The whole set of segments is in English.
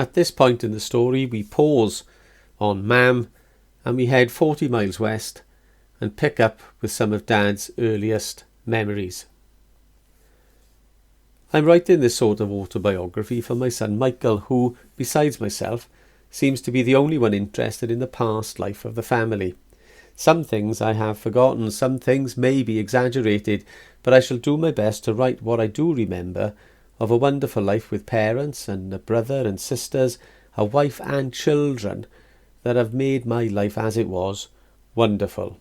At this point in the story, we pause on Mam and we head 40 miles west and pick up with some of Dad's earliest memories. I'm writing this sort of autobiography for my son Michael, who, besides myself, seems to be the only one interested in the past life of the family. Some things I have forgotten, some things may be exaggerated, but I shall do my best to write what I do remember of a wonderful life with parents and a brother and sisters, a wife and children that have made my life as it was wonderful.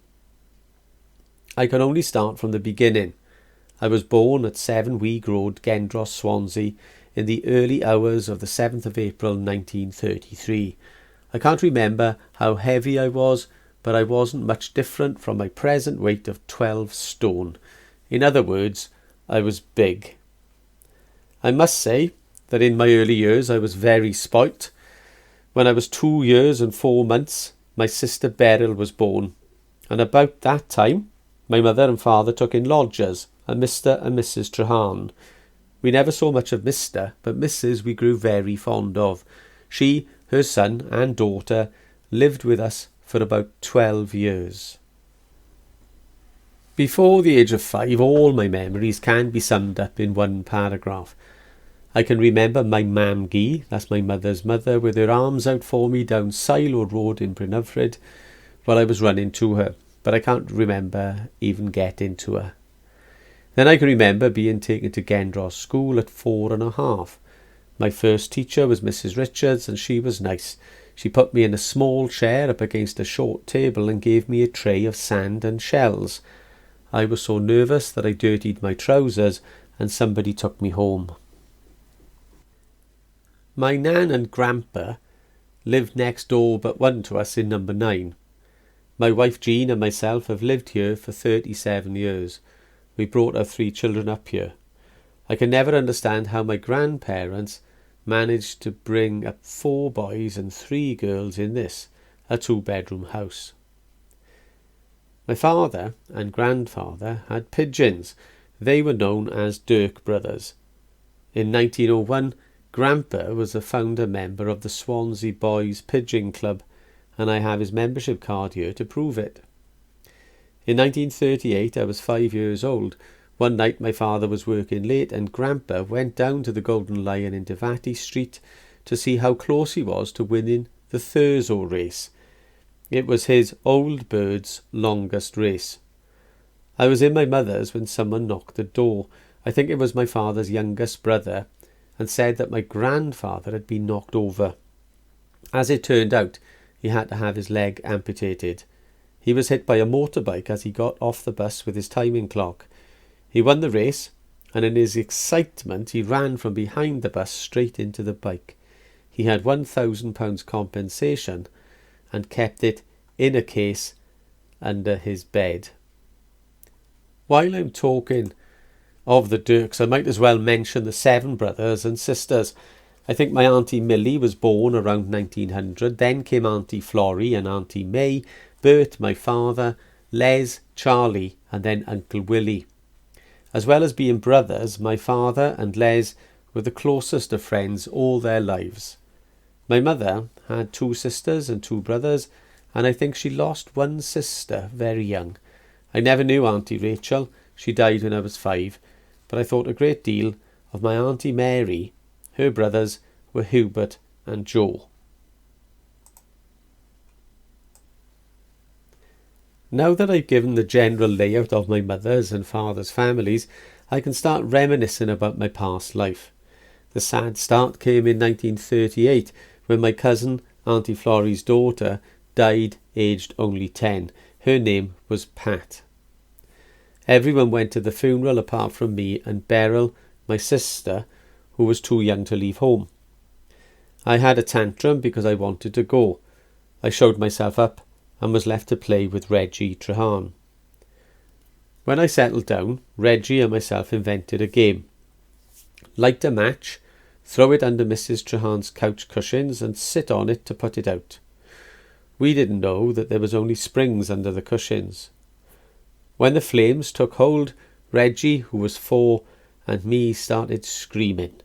I can only start from the beginning. I was born at 7 Weig Road, Gendros, Swansea, in the early hours of the 7th of April 1933. I can't remember how heavy I was, but I wasn't much different from my present weight of 12 stone. In other words, I was big. I must say that in my early years I was very spoilt. When I was 2 years and 4 months, my sister Beryl was born, and about that time my mother and father took in lodgers, a Mr. and Mrs. Treharne. We never saw much of Mr., but Mrs. we grew very fond of. She, her son and daughter lived with us for about 12 years. Before the age of 5, all my memories can be summed up in one paragraph. I can remember my Mam Gee, that's my mother's mother, with her arms out for me down Silo Road in Bryn Nyfryd while I was running to her, but I can't remember even getting to her. Then I can remember being taken to Gendros School at 4.5. My first teacher was Mrs. Richards, and she was nice. She put me in a small chair up against a short table and gave me a tray of sand and shells. I was so nervous that I dirtied my trousers, and somebody took me home. My nan and grandpa lived next door but one to us in number 9. My wife Jean and myself have lived here for 37 years. We brought our 3 children up here. I can never understand how my grandparents managed to bring up 4 boys and 3 girls in this, a 2-bedroom house. My father and grandfather had pigeons. They were known as Dirk brothers. In 1901, Grandpa was a founder member of the Swansea Boys Pigeon Club, and I have his membership card here to prove it. In 1938, I was 5 years old. One night my father was working late and Grandpa went down to the Golden Lion in Devati Street to see how close he was to winning the Thurso race. It was his old bird's longest race. I was in my mother's when someone knocked the door. I think it was my father's youngest brother, and said that my grandfather had been knocked over. As it turned out, he had to have his leg amputated. He was hit by a motorbike as he got off the bus with his timing clock. He won the race, and in his excitement he ran from behind the bus straight into the bike. He had £1,000 compensation and kept it in a case under his bed. While I'm talking of the Dirks, I might as well mention the 7 brothers and sisters. I think my Auntie Millie was born around 1900. Then came Auntie Florrie and Auntie May, Bert, my father, Les, Charlie, and then Uncle Willie. As well as being brothers, my father and Les were the closest of friends all their lives. My mother had 2 sisters and 2 brothers, and I think she lost one sister very young. I never knew Auntie Rachel. She died when I was 5. But I thought a great deal of my Auntie Mary. Her brothers were Hubert and Joe. Now that I've given the general layout of my mother's and father's families, I can start reminiscing about my past life. The sad start came in 1938 when my cousin, Auntie Florrie's daughter, died aged only 10. Her name was Pat. Everyone went to the funeral apart from me and Beryl, my sister, who was too young to leave home. I had a tantrum because I wanted to go. I showed myself up and was left to play with Reggie Treharne. When I settled down, Reggie and myself invented a game. Light a match, throw it under Mrs. Treharne's couch cushions and sit on it to put it out. We didn't know that there was only springs under the cushions. When the flames took hold, Reggie, who was 4, and me started screaming.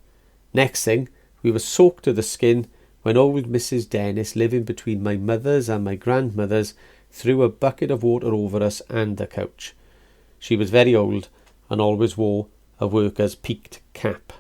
Next thing, we were soaked to the skin when old Mrs. Dennis, living between my mother's and my grandmother's, threw a bucket of water over us and the couch. She was very old and always wore a worker's peaked cap.